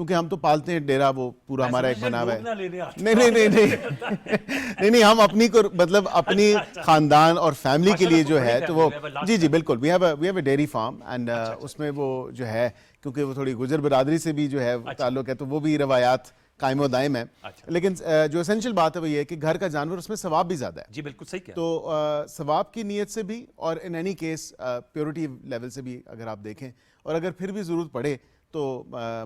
کیونکہ ہم تو پالتے ہیں ڈیرا, وہ پورا ہمارا ایک بنا ہوا ہے. نہیں نہیں نہیں نہیں نہیں نہیں, ہم اپنی کو مطلب اپنی خاندان اور فیملی کے لیے جو ہے تو وہ جی جی بالکل, we have a dairy farm and اس میں وہ جو ہے کیونکہ وہ تھوڑی گجر برادری سے بھی جو ہے تعلق ہے, تو وہ بھی روایات قائم و دائم ہے. لیکن جو اسینشیل بات ہے وہ یہ ہے کہ گھر کا جانور, اس میں ثواب بھی زیادہ ہے. جی بالکل صحیح کہا. تو ثواب کی نیت سے بھی اور in any case purity level سے بھی اگر آپ دیکھیں, اور اگر پھر بھی ضرورت پڑے تو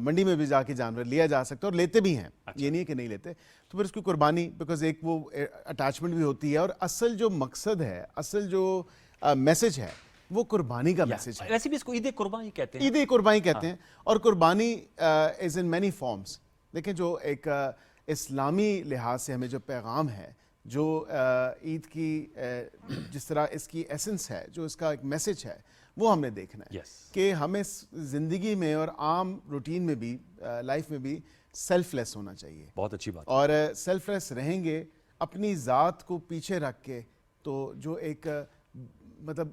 منڈی میں بھی جا کے جانور لیا جا سکتا ہے, اور لیتے بھی ہیں, یہ نہیں ہے کہ نہیں لیتے. تو پھر اس کی قربانی, بیکاز ایک وہ اٹیچمنٹ بھی ہوتی ہے, اور اصل جو مقصد ہے, اصل جو میسج ہے وہ قربانی کا میسج ہے. ویسے بھی اس کو عید قربانی کہتے ہیں. عید قربانی کہتے ہیں, اور قربانی از ان مینی فارمز. دیکھیں جو ایک اسلامی لحاظ سے ہمیں جو پیغام ہے, جو عید کی جس طرح اس کی ایسنس ہے, جو اس کا ایک میسج ہے, وہ ہم نے دیکھنا ہے کہ ہمیں زندگی میں اور عام روٹین میں بھی, لائف میں بھی سیلف لیس ہونا چاہیے. بہت اچھی بات. اور سیلف لیس رہیں گے اپنی ذات کو پیچھے رکھ کے, تو جو ایک مطلب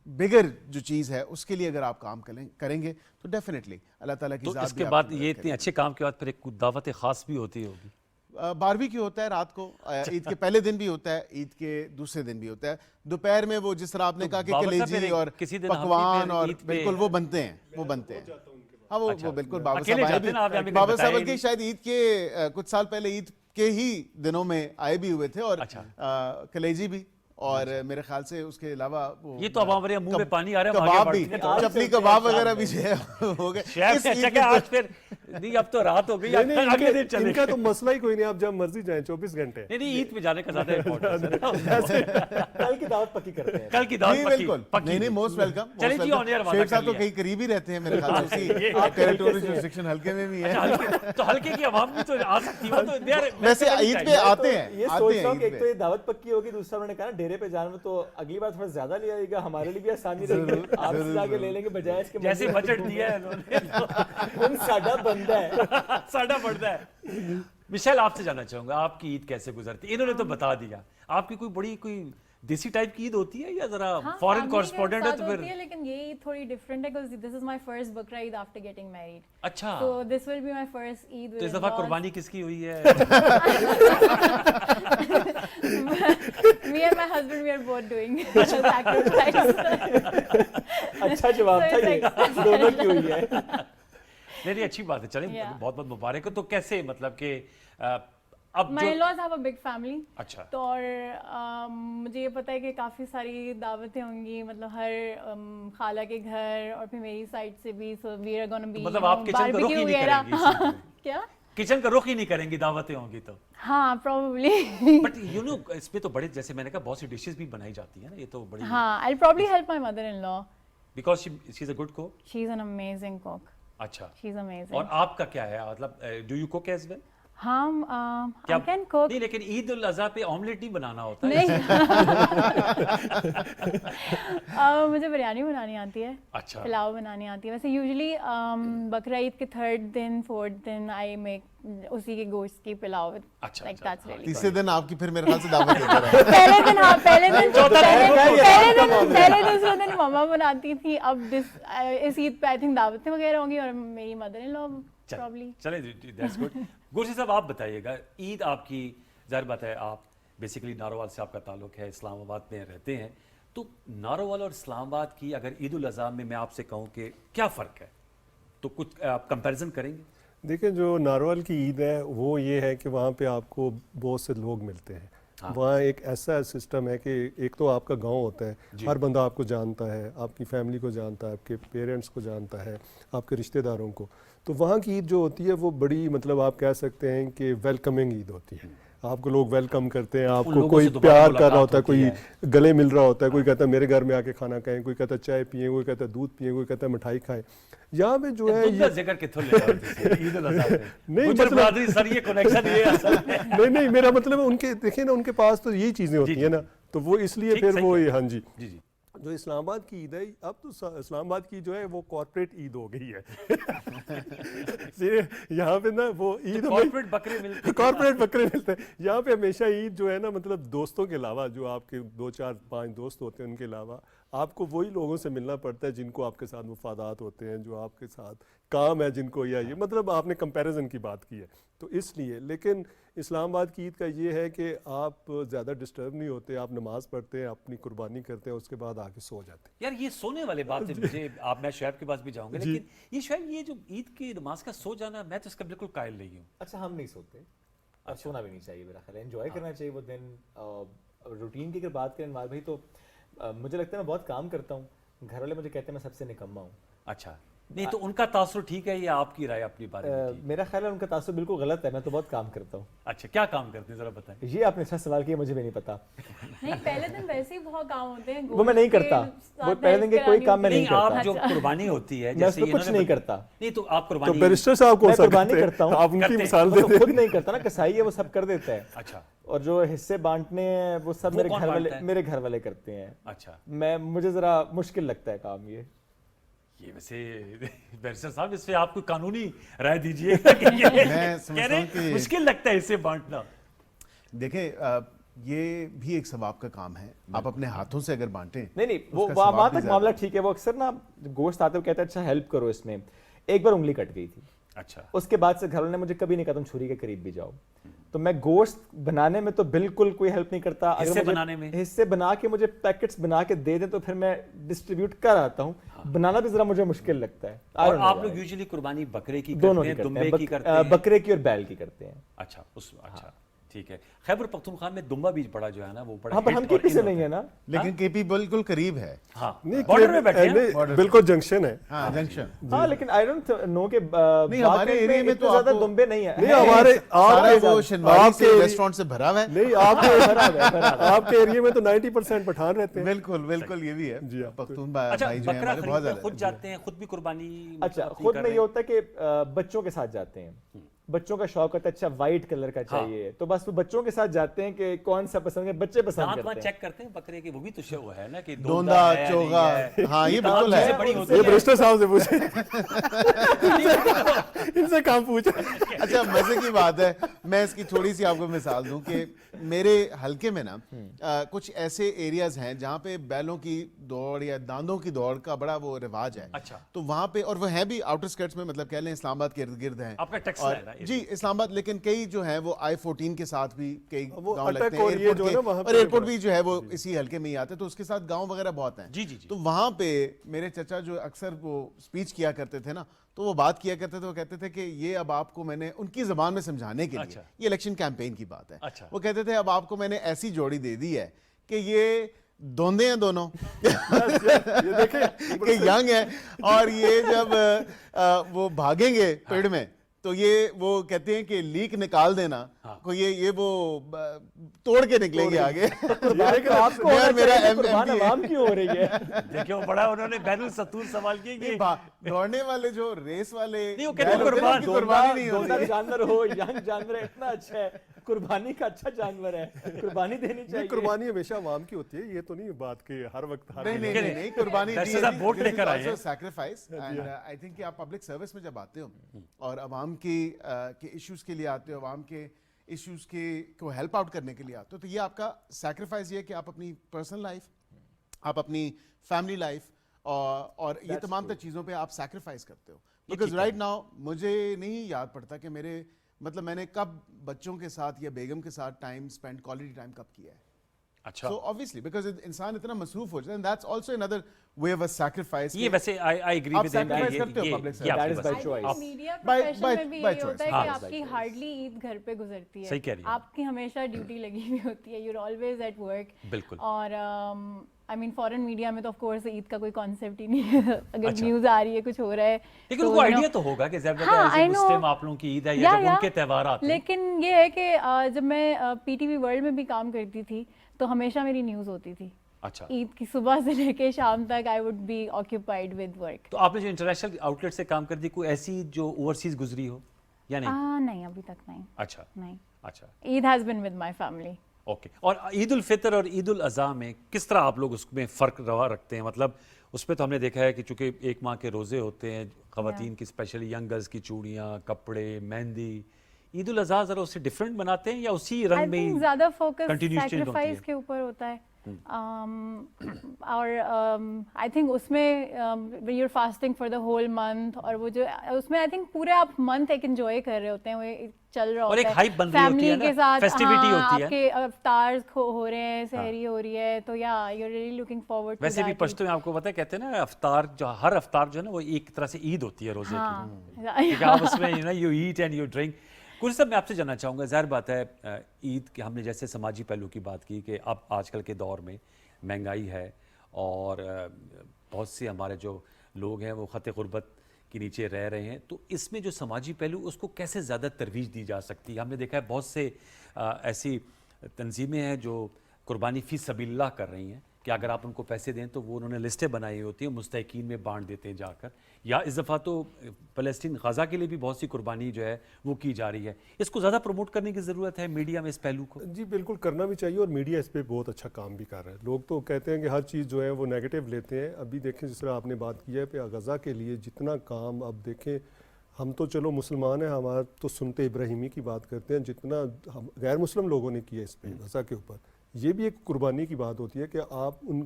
بگر جو چیز ہے اس کے لیے اگر آپ کام کریں گے تو ڈیفینیٹلی اللہ تعالیٰ کی تو ذات اس کے بعد یہ اتنے اچھے کام کے بعد پھر ایک دعوت خاص بھی ہوتی ہوگی. باربیکیو ہوتا ہے رات کو, عید کے پہلے دن بھی ہوتا ہے, عید کے دوسرے دن بھی ہوتا ہے. دوپہر میں وہ جس طرح آپ نے کہا کہ کلیجی اور پکوان اور بالکل وہ بنتے ہیں, وہ بنتے ہیں. ہاں وہ بالکل بابا صاحب بلکہ شاید عید کے کچھ سال پہلے عید کے ہی دنوں میں آئے بھی ہوئے تھے, اور کلیجی بھی, اور میرے خیال سے اس کے علاوہ یہ تو اب ہمارے منہ میں پانی آ رہا ہے, کباب بھی, چپلی کباب وغیرہ بھی جو ہے ہو گئے. آج پھر نہیں, اب تو رات ہو گئی, اگلے دن چلے. ان کا تو مسئلہ ہی کوئی نہیں, آپ جب مرضی جائیں 24 گھنٹے. نہیں عید پہ جانے کا زیادہ امپورٹنٹ ہے. کل کی دعوت پکی کرتے ہیں. کل کی دعوت بالکل, نہیں نہیں, موسٹ ویلکم. چلیے جی, آن ایئر شیخ صاحب تو کہیں قریب ہی رہتے ہیں میرے خیال سے, اسی ٹیریٹوری جورسڈکشن حلقے میں بھی ہے. تو حلقے کی عوام بھی تو آ سکتی ہے. ویسے عید پہ آتے ہیں, یہ سوچ رہا ہوں کہ ایک تو یہ دعوت پکی ہوگی, دوسرا انہوں نے کہا نا ڈیرے پہ جانور, تو اگلی بار تھوڑا زیادہ لے آئے گا, ہمارے لیے بھی آسانی رہے گی, آپ سے جا کے لے لیں گے بجائے اس کے جیسے بجٹ دیا ہے انہوں نے. ساڈا بندہ ہے, ساڈا بڑھتا ہے. مشیل, آپ سے جاننا چاہوں گا آپ کی عید کیسے گزرتی ہے؟ انہوں نے تو بتا دیا. آپ کی کوئی بڑی کوئی دیسی ٹائپ کی عید ہوتی ہے یا ذرا فورن کورسپونڈنٹ ہے تو پھر؟ لیکن یہ عید تھوڑی ڈفرینٹ ہے because this is my first Bakra Eid after getting married. اچھا, So this will be my first عید. تو اس دفعہ قربانی کس کی ہوئی ہے؟ Me and my husband, we are both doing sacrifice. اچھا جواب تھا یہ, دونوں کی ہوئی ہے. نہیں اچھی بات ہے, چلیں بہت بہت مبارک ہو. تو کیسے مطلب کہ اب My in-laws have a big family. اچھا, تو اور مجھے یہ پتا ہے کہ کافی ساری دعوتیں ہوں گی, مطلب ہر خالہ کے گھر اور پھر میری سائڈ سے بھی. So we are going to be, مطلب آپ کچن کا رخ ہی نہیں کریں گی. کیا کچن کا رخ ہی نہیں کریں گی, دعوتیں ہوں گی تو؟ ہاں probably. بٹ یو نو اس پہ تو بڑے, جیسے میں نے کہا بہت سی ڈشز بھی بنائی جاتی ہیں نا, یہ تو بڑی. ہاں, I'll probably help my mother-in-law. Because she is a good cook. She's an amazing cook. اچھا, She's amazing. اور آپ کا کیا ہے مطلب, do you cook as well? ہم I can cook. نہیں لیکن عید الاضحیٰ پہ آملیٹ نہیں بنانا ہوتا ہے. مجھے بریانی بنانی آتی ہے, اچھا, پلاؤ بنانی آتی ہے. ویسے یوزلی بقرہ عید کے 3rd then 4th then I make اسی کے گوشت کی پلاؤ. تیسرے دن آپ کی پھر میرے خیال سے دعوت دیتا ہے. پہلے دن, ہاں پہلے دوسرے دن مما بناتی تھی. اب اس عید پہ آئی تھنک دعوتیں وغیرہ ہوں گی, اور میری مدر ان لا probably. چلیں دیٹس گڈ. گورسی صاحب آپ بتائیے گا, عید آپ کی ظاہر بات ہے آپ بیسیکلی نارووال سے آپ کا تعلق ہے, اسلام آباد میں رہتے ہیں, تو نارووال اور اسلام آباد کی اگر عید الاضحیٰ میں آپ سے کہوں کہ کیا فرق ہے تو کچھ آپ کمپیریزن کریں گے؟ دیکھیں جو نارووال کی عید ہے وہ یہ ہے کہ وہاں پہ آپ کو بہت سے لوگ ملتے ہیں. وہاں ایک ایسا سسٹم ہے کہ ایک تو آپ کا گاؤں ہوتا ہے, ہر بندہ آپ کو جانتا ہے, آپ کی فیملی کو جانتا ہے, آپ کے پیرنٹس کو جانتا ہے, آپ کے رشتہ داروں کو. تو وہاں کی عید جو ہوتی ہے وہ بڑی مطلب آپ کہہ سکتے ہیں کہ ویلکمنگ عید ہوتی ہے. آپ کو لوگ ویلکم کرتے ہیں, آپ کو کوئی پیار کر رہا ہوتا ہے, کوئی گلے مل رہا ہوتا ہے, کوئی کہتا ہے میرے گھر میں آ کے کھانا کھائیں, کوئی کہتا ہے چائے پئیں, کوئی کہتا ہے دودھ پئیں, کوئی کہتا ہے مٹھائی کھائیں. یہاں پہ جو ہے نہیں میرا مطلب ہے ان کے دیکھیں نا, ان کے پاس تو یہی چیزیں ہوتی ہیں نا, تو وہ اس لیے پھر وہ ہاں جی جو اسلام آباد کی عید ہے, اب تو اسلام آباد کی جو ہے وہ کارپوریٹ عید ہو گئی ہے. یہاں پہ نا وہ عید کارپوریٹ بکرے ملتے ہیں. یہاں پہ ہمیشہ عید جو ہے نا مطلب دوستوں کے علاوہ, جو آپ کے 2 4 5 دوست ہوتے ہیں, ان کے علاوہ آپ کو وہی لوگوں سے ملنا پڑتا ہے جن کو آپ کے ساتھ مفادات ہوتے ہیں, جو آپ کے ساتھ کام ہے جن کو، یا یہ مطلب آپ نے کمپیریزن کی بات کی ہے تو اس لیے. لیکن اسلام آباد کی عید کا یہ ہے کہ آپ زیادہ ڈسٹرب نہیں ہوتے، آپ نماز پڑھتے ہیں، اپنی قربانی کرتے ہیں، اس کے بعد آ کے سو جاتے ہیں. یار یہ سونے والے بات ہے، مجھے میں شعیب کے پاس بھی جاؤں گا، لیکن یہ شعیب یہ جو عید کی نماز کا سو جانا، میں تو اس کا بالکل قائل نہیں ہوں. اچھا ہم نہیں سوتے اور سونا بھی نہیں چاہیے، میرا خیال ہے انجوائے کرنا چاہیے وہ دن. روٹین کی اگر بات کریں انوار بھائی تو مجھے لگتا ہے میں بہت کام کرتا ہوں، گھر والے مجھے کہتے ہیں میں سب سے نکما ہوں. اچھا نہیں تو ان کا تاثر ٹھیک ہے یا آپ کی رائے اپنی بارے میں؟ میرا خیال ہے ان کا تاثر بالکل غلط ہے، میں تو بہت کام کرتا ہوں. اچھا کیا کام کرتے ہیں ذرا بتائیں. یہ آپ نے اچھا سوال کیا، مجھے بھی نہیں پتا. نہیں پہلے دن ویسے ہی بہت کام ہوتے ہیں، وہ میں نہیں کرتا، وہ پہلے دن کے کوئی کام میں نہیں نہیں آپ کرتا. جو قربانی ہوتی ہے میں اس میں کچھ نہیں کرتا. نہیں تو آپ تو قربانی بیرسٹر صاحب کون میں سا قربانی کرتے کرتا ہیں؟ ہوں. آپ ان کی مثال وہ تو دیتے خود نہیں کرتا نا، کسائی ہے وہ سب کر دیتا ہے. اچھا اور جو حصے بانٹنے ہیں وہ سب وہ میرے کون گھر والے بانٹتا ہے؟ میرے گھر والے کرتے ہیں. اچھا مجھے ذرا مشکل لگتا ہے کام یہ. یہ ویسے بیرسٹر صاحب اس پہ آپ کوئی قانونی رائے دیجیے کہ یہ میں سمجھتا ہوں کہ مشکل لگتا ہے اسے بانٹنا. دیکھیں یہ بھی ایک ثواب کا کام ہے، آپ اپنے ہاتھوں سے اگر بانٹیں. نہیں اس وہ کا وہاں ثواب بھی تک زیادہ معاملہ ٹھیک ہے. وہ اکثر نا گوشت آتے ہوئے کہتے ہیں اچھا ہیلپ کرو اس میں. ایک بار انگلی کٹ گئی تھی، اچھا اس کے بعد سے گھر والوں نے مجھے کبھی نہیں کہا تم چھری کے قریب بھی جاؤ. تو میں گوشت بنانے میں تو بالکل کوئی ہیلپ نہیں کرتا. حصے بنانے میں؟ حصے بنا کے مجھے پیکٹس بنا کے دے دیں تو پھر میں ڈسٹریبیوٹ کر آتا ہوں. بنانا بھی ذرا مجھے مشکل لگتا ہے. اور آپ لوگ یوزلی قربانی بکرے کی دونوں کرتے کی ہیں، کرتے دمبے کی ہیں، کرتے ہیں؟ بکرے کی اور بیل کی کرتے ہیں. اچھا اچھا ٹھیک ہے. خیبر پختونخوا میں دمبا بھی بڑا جو ہے نا وہ بڑا ہاں پر ہم hit کی اور کسی in نہیں ہوتا ہے نا. لیکن کے پی بالکل قریب ہے. ہاں نہیں بارڈر میں بیٹھے ہیں. نہیں، بالکل جنکشن ہے. ہاں جنکشن. ہاں لیکن آئی ڈونٹ نو کہ نہیں ہمارے ایریا میں تو زیادہ آپ کو دمبے نہیں ہیں. نہیں ہمارے سارا وہ شنواری آپ سے کے ریسٹورنٹ سے بھرا ہوا ہے. نہیں آپ کے ایریے میں تو 90% پٹھان رہتے ہیں. بالکل یہ بھی ہے. جی ہاں. پختون اچھا بھائی جو ہیں بکرا ہمارے بہت خریدنے زیادہ. خود جاتے ہیں، خود بھی قربانی اچھا خود میں یہ ہوتا ہے کہ بچوں کے ساتھ جاتے ہیں. بچوں کا شوق ہوتا ہے اچھا وائٹ کلر کا چاہیے تو بس وہ بچوں کے ساتھ جاتے ہیں کہ کون سا پسند ہے. بچے پسند دانت کرتے وہاں ہیں. چیک کرتے ہیں بکرے کے، وہ بھی تو شو ہے نا کہ دوندا ہے چوغا. نہیں ہے. ہاں یہ تمام بالکل چیزیں ہے. بڑی ہوتی یہ ہیں. برسٹر صاحب سے پوچھیں، ان سے کام پوچھیں. اچھا مزے کی بات ہے، میں اس کی تھوڑی سی آپ کو مثال دوں کہ میرے حلقے میں نا کچھ ایسے ایریاز ہیں جہاں پہ بیلوں کی دوڑ یا داندوں کی دوڑ کا بڑا وہ رواج ہے. اچھا تو وہاں پہ، اور وہ ہیں بھی آؤٹر اسکرٹس میں، مطلب کہہ لیں اسلام آباد کے ارد گرد ہیں. آپ کا ٹیکس اور ہے نا جی اسلام آباد، لیکن کئی جو ہیں وہ I-14 کے ساتھ بھی کئی وہ گاؤں اٹک لگتے ہیں اور یہ جو ہے نا وہاں اور پہ ایئرپورٹ بھی جو ہے وہ اسی حلقے میں ہی آتے ہیں، تو اس کے ساتھ گاؤں وغیرہ بہت ہیں. جی تو وہاں پہ میرے چچا جو اکثر وہ اسپیچ کیا کرتے تھے نا، تو وہ بات کیا کرتے تھے، وہ کہتے تھے کہ یہ اب آپ کو میں نے ان کی زبان میں سمجھانے کے لیے، یہ الیکشن کیمپین کی بات ہے، اچھا. وہ کہتے تھے اب آپ کو میں نے ایسی جوڑی دے دی ہے کہ یہ دوندے ہیں دونوں کہ ینگ ہیں، اور یہ جب وہ بھاگیں گے پیڑ میں تو یہ وہ کہتے ہیں کہ لیک نکال دینا کو، یہ وہ توڑ کے نکلیں گے آگے. آپ کو میرا میرا ایم قربان پی عوام کیوں ہو رہی ہے؟ دیکھیں وہ بڑا انہوں نے بین السطور سوال کیا کہ دوڑنے والے جو ریس والے نہیں، وہ کہتے ہیں قربان. قربانی نہیں ہوتی. دوندا جانور ہو، ینگ جانور ہے، اتنا اچھا ہے، قربانی کا اچھا جانور ہے، قربانی دینی چاہیے. قربانی ہمیشہ عوام کی ہوتی ہے، یہ تو نہیں بات کہ ہر وقت ہر نہیں قربانی ویسے صاحب ووٹ لے کر آئے ہیں. سیکریفائس. اینڈ آئی تھنک کہ آپ پبلک سروس میں جب آتے ہو اور عوام کے ایشوز کے لیے آتے ہو، عوام کے ایشوز کو ہیلپ آؤٹ کرنے کے لیے آتے ہو، تو یہ آپ کا سیکریفائس یہ ہے کہ آپ اپنی پرسنل لائف، آپ اپنی فیملی لائف اور یہ تمام تر چیزوں پہ آپ سیکریفائس کرتے ہو. بیکاز رائٹ ناؤ مجھے نہیں یاد پڑتا کہ میرے مطلب میں نے کب بچوں کے ساتھ یا بیگم کے ساتھ ٹائم اسپینڈ، کوالٹی ٹائم کب کیا ہے. اچھا So obviously because انسان اتنا مصروف ہو جاتا ہے, and that's also another way of a sacrifice. یہ ویسے I agree with him. sacrifice کرتے ہو public service. That is by choice. Media By profession میں بھی یہی ہوتا ہے کہ ہاں. آپ کی ہارڈلی عید گھر پہ گزرتی ہے. صحیح کہہ رہی ہیں. آپ کی ہمیشہ ڈیوٹی لگی ہوئی ہوتی ہے. You always at work. بالکل. اور آئی مین فورن میڈیا میں تو آف کورس عید کا کوئی کانسیپٹ ہی نہیں ہے. اگر نیوز آ رہی ہے کچھ ہو رہا ہے لیکن ان کو آئیڈیا تو ہوگا کہ مسلم آپ لوگوں کی عید ہے یا جب ان کے تہوار آتے ہیں. لیکن یہ ہے کہ جب میں پی ٹی وی ورلڈ میں بھی کام کرتی تھی تو ہمیشہ میری نیوز ہوتی تھی. اچھا. عید کی صبح سے لے کے شام تک I would be occupied with work. تو آپ نے جو انٹرنیشنل آؤٹ لیٹ سے کام کر دی, کوئی ایسی جو اوورسیز گزری ہو یا نہیں؟ نہیں ابھی تک نہیں. اچھا نہیں. اچھا. Eid has been with my family. Okay. اور عید الفطر اور عید الاضحیٰ میں کس طرح آپ لوگ اس میں فرق روا رکھتے ہیں؟ مطلب اس پہ تو ہم نے دیکھا ہے کہ چونکہ ایک ماہ کے روزے ہوتے ہیں خواتین کی, اسپیشلی ینگ گرلز کی چوڑیاں, کپڑے, مہندی. عید الاضحیٰ ذرا اسے ڈفرینٹ بناتے ہیں یا اسی رنگ میں زیادہ فوکس continuous change ہوتی ہے؟ سیکریفائس کے اوپر ہوتا ہے. اور آئی تھنک اس میں you are fasting for the whole month, اور وہ جو اس میں آئی تھنک پورے آپ منتھ ایک انجوائے کر رہے ہوتے ہیں, وہ چل رہا اور ایک ہوتا ہے hype بن رہی ہوتی ہے فیملی نا, کے ساتھ, festivity ہوتی ہے. آپ کے افطار ہو رہے ہیں, سحری ہو رہی ہے, تو یا you are really looking forward. ویسے بھی پشتو میں آپ کو پتہ ہے کہتے ہیں نا افطار, جو ہر افطار جو ہے نا وہ ایک طرح سے عید ہوتی ہے روزے کی, کیونکہ آپ اس میں you eat and you drink. کچھ صاحب میں آپ سے جاننا چاہوں گا, ظاہر بات ہے عید کے ہم نے جیسے سماجی پہلو کی بات کی کہ اب آج کل کے دور میں مہنگائی ہے اور بہت سے ہمارے جو لوگ ہیں وہ خط غربت کے نیچے رہ رہے ہیں, تو اس میں جو سماجی پہلو اس کو کیسے زیادہ ترویج دی جا سکتی ہے؟ ہم نے دیکھا ہے بہت سے ایسی تنظیمیں ہیں جو قربانی فی سبیل اللہ کر رہی ہیں کہ اگر آپ ان کو پیسے دیں تو وہ انہوں نے لسٹیں بنائی ہوتی ہیں, مستحقین میں بانٹ دیتے ہیں جا کر, یا اس دفعہ تو فلسطین غزہ کے لیے بھی بہت سی قربانی جو ہے وہ کی جا رہی ہے. اس کو زیادہ پروموٹ کرنے کی ضرورت ہے میڈیا میں اس پہلو کو. جی بالکل کرنا بھی چاہیے, اور میڈیا اس پہ بہت اچھا کام بھی کر رہا ہے. لوگ تو کہتے ہیں کہ ہر چیز جو ہے وہ نیگیٹو لیتے ہیں. ابھی دیکھیں جس طرح آپ نے بات کی ہے پہ غزہ کے لیے جتنا کام, اب دیکھیں ہم تو چلو مسلمان ہیں, ہمارا تو سنت ابراہیمی کی بات کرتے ہیں, جتنا ہم غیر مسلم لوگوں نے کیا اس پہ غزہ کے اوپر, یہ بھی ایک قربانی کی بات ہوتی ہے کہ آپ ان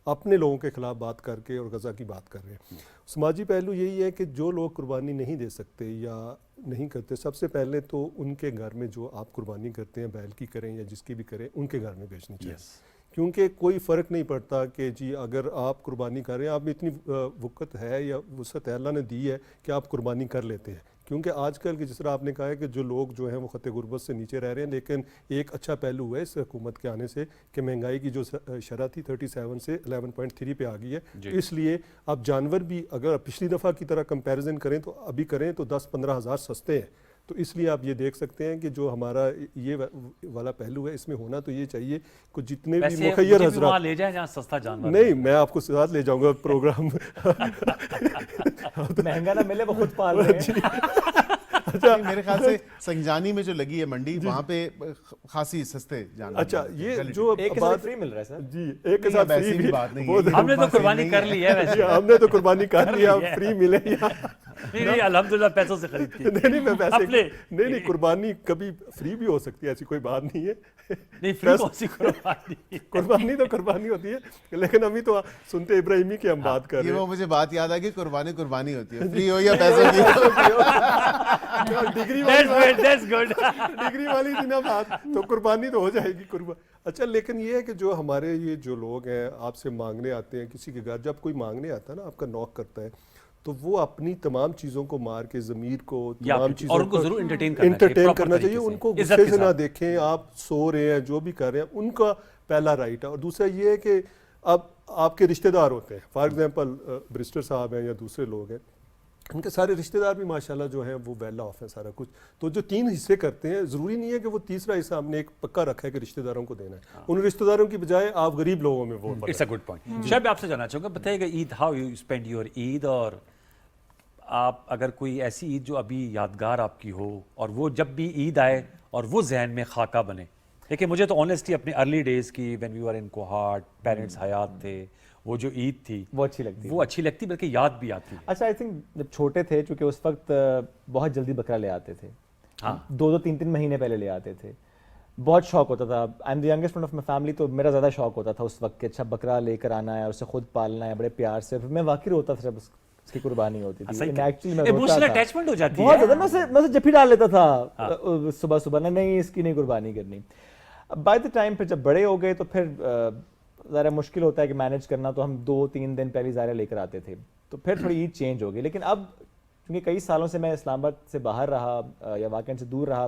اپنے لوگوں کے خلاف بات کر کے اور غزہ کی بات کر رہے ہیں. سماجی پہلو یہی ہے کہ جو لوگ قربانی نہیں دے سکتے یا نہیں کرتے, سب سے پہلے تو ان کے گھر میں جو آپ قربانی کرتے ہیں, بیل کی کریں یا جس کی بھی کریں, ان کے گھر میں بیچنی چاہیے. کیونکہ کوئی فرق نہیں پڑتا کہ جی اگر آپ قربانی کر رہے ہیں, آپ میں اتنی وقت ہے یا وسعت اللہ نے دی ہے کہ آپ قربانی کر لیتے ہیں. کیونکہ آج کل کی جس طرح آپ نے کہا ہے کہ جو لوگ جو ہیں وہ خط غربت سے نیچے رہ رہے ہیں, لیکن ایک اچھا پہلو ہے اس حکومت کے آنے سے کہ مہنگائی کی جو شرح تھی 37 سے 11.3 پہ آ گئی ہے. اس لیے اب جانور بھی اگر پچھلی دفعہ کی طرح کمپیریزن کریں تو ابھی کریں تو 10-15 ہزار سستے ہیں. تو اس لیے آپ یہ دیکھ سکتے ہیں کہ جو ہمارا یہ والا پہلو ہے اس میں ہونا تو یہ چاہیے کہ جتنے بھی مخیر حضرات لے جائیں جہاں سستا جانور نہیں, میں آپ کو ساتھ لے جاؤں گا پروگرام. مہنگا نہ ملے وہ خود پال رہے ہیں. اچھا میرے خیال سے سنجانی میں جو لگی ہے منڈی, وہاں پہ خاصی سستے جانور. اچا یہ جو ایک کے ساتھ فری مل رہا ہے سر. جی ایک کے ساتھ فری بھی بات نہیں, ہم نے تو قربانی کر لی ہے ویسے, ہم نے تو قربانی کر لیا, فری ملے یا نہیں الحمدللہ پیسوں سے خرید کی. نہیں میں پیسے نہیں, قربانی کبھی فری بھی ہو سکتی ہے, ایسی کوئی بات نہیں ہے. نہیں فری کون سی قربانی تو قربانی ہوتی ہے, لیکن ابھی تو سنتے ابراہیمی کی ہم بات کر رہے ہیں. وہ مجھے بات یاد آ گئی, قربانی قربانی ہوتی ہے, فری ہو یا پیسوں کی. ڈگری والی تھی نا بات, تو قربانی تو ہو جائے گی. اچھا لیکن یہ ہے کہ جو ہمارے یہ جو لوگ ہیں آپ سے مانگنے آتے ہیں کسی کے گھر, جب کوئی مانگنے آتا ہے نا آپ کا نوک کرتا ہے, تو وہ اپنی تمام چیزوں کو مار کے, ضمیر کو تمام چیزوں کو انٹرٹین کرنا چاہیے. ان کو غصے سے نہ دیکھیں, آپ سو رہے ہیں جو بھی کر رہے ہیں, ان کا پہلا رائٹ ہے. اور دوسرا یہ ہے کہ اب آپ کے رشتہ دار ہوتے ہیں, فار ایگزامپل برسٹر صاحب ہیں یا دوسرے لوگ ہیں, ان کے سارے رشتہ دار بھی ماشاءاللہ جو ہیں وہ ویل آف ہیں سارا کچھ. تو جو 3 حصے کرتے ہیں, ضروری نہیں ہے کہ وہ تیسرا حصہ ہم نے ایک پکا رکھا ہے کہ رشتہ داروں کو دینا ہے. ان رشتہ داروں کی بجائے آپ غریب لوگوں میں وہ. It's a good point. شاید میں آپ سے جاننا چاہوں گا, بتائیے گا Eid, how you spend your Eid, اور آپ اگر کوئی ایسی عید جو ابھی یادگار آپ کی ہو اور وہ جب بھی عید آئے اور وہ ذہن میں خاکہ بنے. دیکھیں مجھے تو آنیسٹلی اپنے ارلی ڈیز کی when we are in Kohat, parents حیات تھے, وہ جو عید تھی وہ اچھی لگتی بلکہ یاد بھی آتی ہے. اچھا آئی تھنک جب چھوٹے تھے, چونکہ اس وقت بہت جلدی بکرا لے آتے تھے, 2-3 مہینے پہلے لے آتے تھے, بہت شوق ہوتا تھا. I am the youngest one of my family, تو میرا زیادہ شوق ہوتا تھا اس وقت کہ اچھا بکرا لے کر آنا ہے, اسے خود پالنا ہے بڑے پیار سے. میں واقعی روتا تھا جب اس کی قربانی ہوتی تھی. ایکچولی میں ایموشنل اٹیچمنٹ ہو جاتی ہے بہت زیادہ. میں اسے جپھی ڈال لیتا تھا صبح نہیں اس کی نہیں قربانی کرنی. بائی دا ٹائم پھر جب بڑے ہو گئے تو پھر ذرا مشکل ہوتا ہے کہ مینیج کرنا, تو ہم 2-3 دن پہلے ظاہر لے کر آتے تھے, تو پھر تھوڑی عید چینج ہو گئی. لیکن اب کیونکہ کئی سالوں سے میں اسلام آباد سے باہر رہا یا واقعہ سے دور رہا,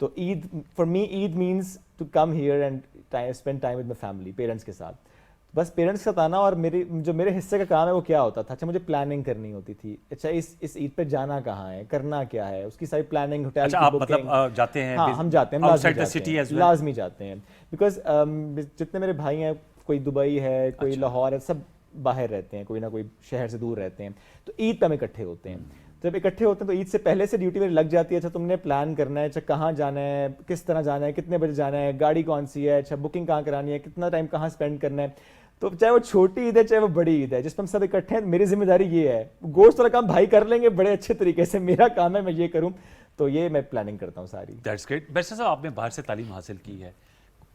تو Eid for me Eid means to come here and spend time with my family, parents کے ساتھ. بس پیرنٹس کے ساتھ آنا, اور میرے حصے کا کام ہے وہ کیا ہوتا تھا, اچھا مجھے پلاننگ کرنی ہوتی تھی. اچھا اس عید پہ جانا کہاں ہے, کرنا کیا ہے, اس کی ساری پلاننگ, ہوٹل کی بکنگ. جاتے ہیں؟ ہاں ہم جاتے ہیں, لازمی جاتے ہیں, بیکاز جتنے میرے بھائی ہیں, کوئی دبئی ہے, کوئی لاہور ہے, سب باہر رہتے ہیں, کوئی نہ کوئی شہر سے دور رہتے ہیں. تو عید پہ ہم اکٹھے ہوتے ہیں. جب اکٹھے ہوتے ہیں تو عید سے پہلے سے ڈیوٹی میری لگ جاتی ہے. اچھا تم نے پلان کرنا ہے, اچھا کہاں جانا ہے, کس طرح جانا ہے, کتنے بجے جانا ہے, گاڑی کون سی ہے, اچھا بکنگ کہاں کرانی ہے, کتنا ٹائم کہاں اسپینڈ کرنا ہے. تو چاہے وہ چھوٹی عید ہے چاہے وہ بڑی عید ہے, جس پہ ہم سب اکٹھے ہیں, میری ذمہ داری یہ ہے. گوشت والا کام بھائی کر لیں گے بڑے اچھے طریقے سے, میرا کام ہے میں یہ کروں. تو یہ میں پلاننگ کرتا ہوں ساری. That's great. بیسٹر صاحب آپ نے باہر سے تعلیم حاصل کی ہے,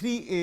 3A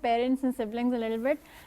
parents and siblings a little bit,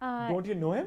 Don't you know him?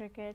cricket.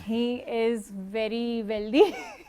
He is very wealthy.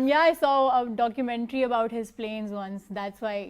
Yeah, I saw a documentary about his planes once. That's why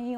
he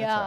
Yeah,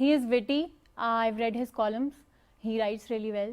he is witty. I've read his columns. He writes really well.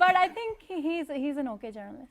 But I think he's an okay journalist.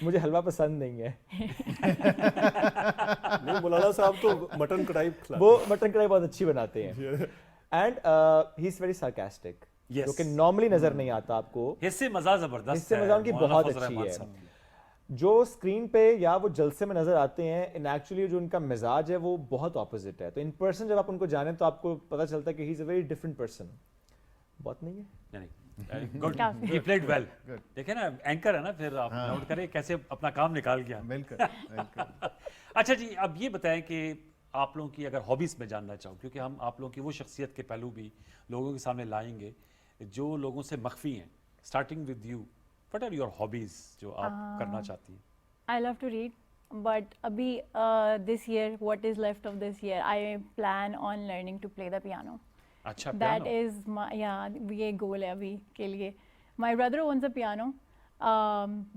مجھے حلوہ پسند نہیں ہے. نہیں مولانا صاحب تو mutton کڑھائی کھلاتے وہ مٹن کڑھائی بہت اچھی بناتے ہیں. And he is very sarcastic, جو کہ نارملی نظر نہیں آتا آپ کو. حصے مزہ زبردست حصے مزہ ان کی بہت اچھی ہے. جو اسکرین پہ یا وہ جلسے میں نظر آتے ہیں, ان ایکچولی جو ان کا مزاج ہے وہ بہت اپوزٹ ہے. تو ان پرسن جب آپ ان کو جانیں تو آپ کو پتہ چلتا ہے کہ he is a very different person. بہت نہیں ہے. Good, he played well. دیکھیں نا اینکر ہے نا, پھر آپ نوٹ کریں کیسے اپنا کام نکال گیا. بالکل. اچھا جی, اب یہ بتائیں کہ آپ لوگوں کی اگر ہابیز میں جاننا چاہوں, کیونکہ ہم آپ لوگوں کی وہ شخصیت کے پہلو بھی لوگوں کے سامنے لائیں گے جو لوگوں سے مخفی ہیں. Starting with you, what are your hobbies جو آپ کرنا چاہتی ہیں؟ I love to read, but abhi this year, what is left of this year, I plan on learning to play the piano. اچھا, That is my, yeah, یہ goal ہے ابھی کے لیے. My brother owns a piano,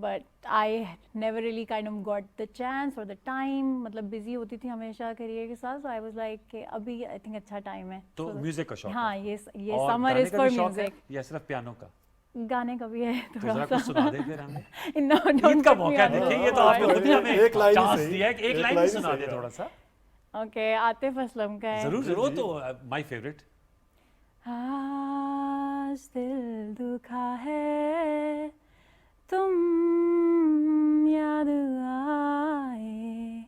but I never really kind of got the chance or the time. مطلب busy ہوتی تھی ہمیشہ کریئر کے ساتھ, so I was like کہ ابھی I think اچھا time ہے. تو میوزک کا شوق ہے؟ ہاں, یہ summer is for music. یا صرف پیانو کا؟ گانے کا بھی ہے ذرا تھوڑا کچھ سنا دیں پھر ہمیں. سا. عید کا موقع ہے, دیکھیں یہ تو آپ نے خود ہی ہمیں ایک لائن چانس ہی دیا ہے کہ ایک لائن ہی سنا دیں تھوڑا سا. اوکے, عاطف اسلم کا ہے. ضرور ضرور, تو مائی فیوریٹ. آج دل دکھا ہے تم یاد آئے,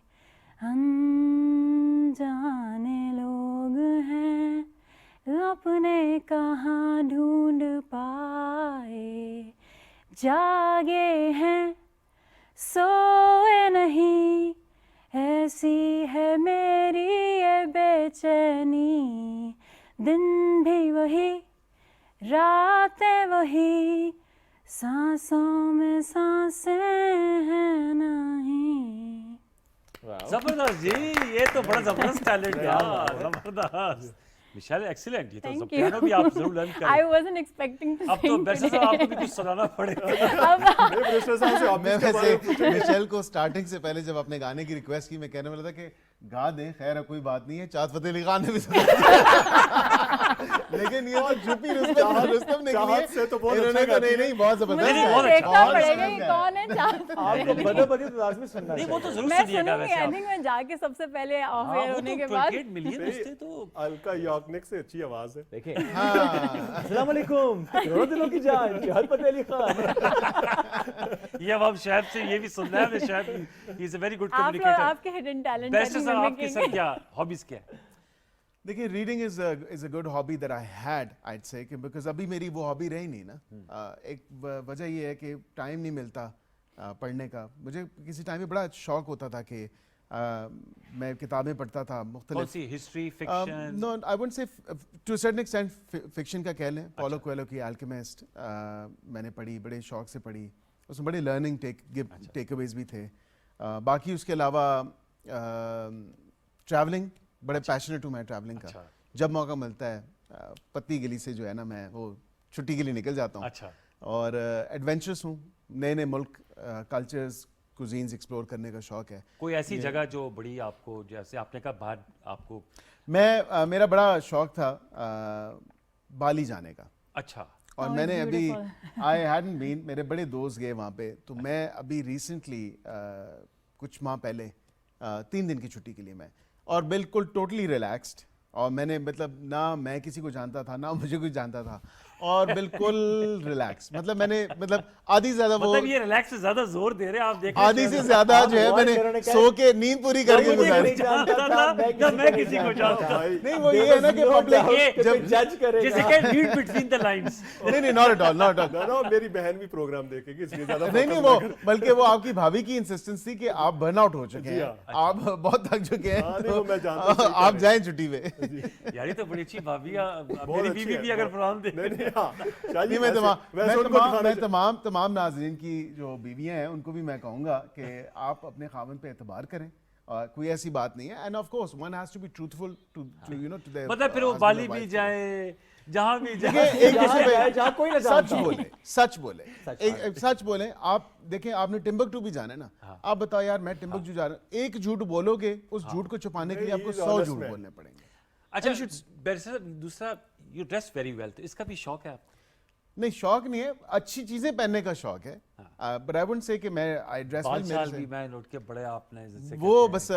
انجانے لوگ ہیں اپنے کہاں ڈھونڈ پائے, جاگے ہیں سوئے نہیں, ایسی ہے میری یہ بے چینی, دن بھی وہی راتیں وہی, سانسوں میں سانسیں ہیں نہیں. زبردست جی, یہ تو بڑا زبردست ٹیلنٹ ہے, زبردست. مشال ایکسیلنٹ, یہ تو پیانو بھی آپ ضرور لرن کریں. I wasn't expecting to اب تو sing بیرسٹر صاحب آپ کو بھی کچھ سنانا پڑے گا. میں ویسے مشیل کو سٹارٹنگ سے پہلے جب اپنے گانے کی ریکویسٹ کی, میں کہنے والا تھا کہ گا دیں, خیر ہے کوئی بات نہیں ہے, چاہت فتح علی خان نے بھی سنا, لیکن یہ تو چھپی رستم نے انہوں نے تو نہیں بہت زبردست مجھے دیکھنا پڑے گا کہ کون ہے چاہت. آپ کو بدو بدی تو لازمی سننا نہیں, وہ تو ضرور میں سنیے گا سنوں گی, ویسے آئی آپ. تھنک میں جا کے سب سے پہلے آف ایئر ہونے کے بعد. 28 ملین اس سے تو الکا یاکنک سے اچھی آواز ہے. دیکھیں. السلام علیکم, کروڑوں دلوں کی جان, چاہت فتح علی خان. یہ اب ہم شعیب سے یہ بھی سننا ہے. ہمیں شعیب ہی از اے ویری گڈ آپ کمیونیکیٹر. آپ کے ہڈن ٹیلنٹ بیسٹر صاحب آپ کے سر کیا ہابیز کیا ہے؟ دیکھیے, reading is a good hobby that I had, I'd say, because ابھی میری وہ ہابی رہی نہیں نا. ایک وجہ یہ ہے کہ ٹائم نہیں ملتا پڑھنے کا. مجھے کسی ٹائم میں بڑا شوق ہوتا تھا کہ میں کتابیں پڑھتا تھا مختلف. کون سی, history, fiction? No, I won't say to a certain extent fiction کا کہہ لیں. پولو کویلو کی الکیمسٹ میں نے پڑھی, بڑے شوق سے پڑھی. اس میں بڑے لرننگ ٹیک اویز بھی تھے. باقی اس کے علاوہ ٹریولنگ, بڑے پیشنیٹ ہوں میں ٹریولنگ کا. جب موقع ملتا ہے پتی گلی سے جو ہے نا, میں وہ چھٹی کے لیے نکل جاتا ہوں. اچھا. اور ایڈونچرس ہوں, نئے نئے ملک, کلچرز, کوزینز ایکسپلور کرنے کا شوق ہے. کوئی ایسی جگہ جو بڑی آپ کو, جیسے آپ نے کہا باہر آپ کو, میرا بڑا شوق تھا بالی جانے کا. اچھا. اور میں نے ابھی آئی ہیڈنٹ بین, میرے بڑے دوست گئے وہاں پہ, تو میں ابھی ریسنٹلی کچھ ماہ پہلے 3 دن کی چھٹی کے لیے میں, اور بالکل ٹوٹلی ریلیکسڈ, اور میں نے مطلب نہ میں کسی کو جانتا تھا نہ مجھے کوئی جانتا تھا, اور بالکل ریلیکس. مطلب میں نے مطلب آدھی زیادہ وہ, مطلب یہ ریلیکس سے زیادہ زور دے رہے ہیں آپ دیکھ, آدھی سے زیادہ جو ہے میں نے سو کے نیند پوری کر کے گزاری. میں کسی کو جانتا نہیں, وہ یہ ہے نا کہ پبلک جب جج کرے جیسے کہ ریڈ بٹوین دا لائنس. نہیں, not at all, not at all. میری بہن بھی پروگرام دیکھے گی, اس لیے زیادہ نہیں, وہ بلکہ وہ آپ کی بھابھی کی انسسٹنس تھی کہ آپ برن آؤٹ ہو چکے ہیں, آپ بہت تھک چکے ہیں, آپ جائیں چھٹی پہ. یار یہ تو بڑی اچھی بھابھی ہے. میری بیوی بھی اگر پروگرام دیکھے, میں تمام ناظرین کی جو بیویاں ہیں ان کو بھی میں کہوں گا کہ آپ اپنے خاوند پہ اعتبار کریں, کوئی ایسی بات نہیں ہے. And of course one has to be truthful to you know to their, مطلب پھر وہ بالی بھی جائے, جہاں بھی جہاں کوئی نہ سچ بولیں. آپ دیکھیں, آپ نے ٹمبکٹو بھی جانا ہے نا, آپ بتاؤ یار میں ٹمبکٹو جا رہا ہوں, ایک جھوٹ بولو گے, اس جھوٹ کو چھپانے کے لیے آپ کو 100 جھوٹ بولنے پڑیں گے. اچھا بیرسٹر, دوسرا یو ڈریس ویری ویل, تو اس کا بھی شوق ہے آپ کو؟ نہیں شوق نہیں ہے, اچھی چیزیں پہننے کا شوق ہے, بٹ آئی وڈنٹ سے کہ میں ڈریس بال شال بھی میں نوٹ کے بڑے آپ نے جیسے وہ بس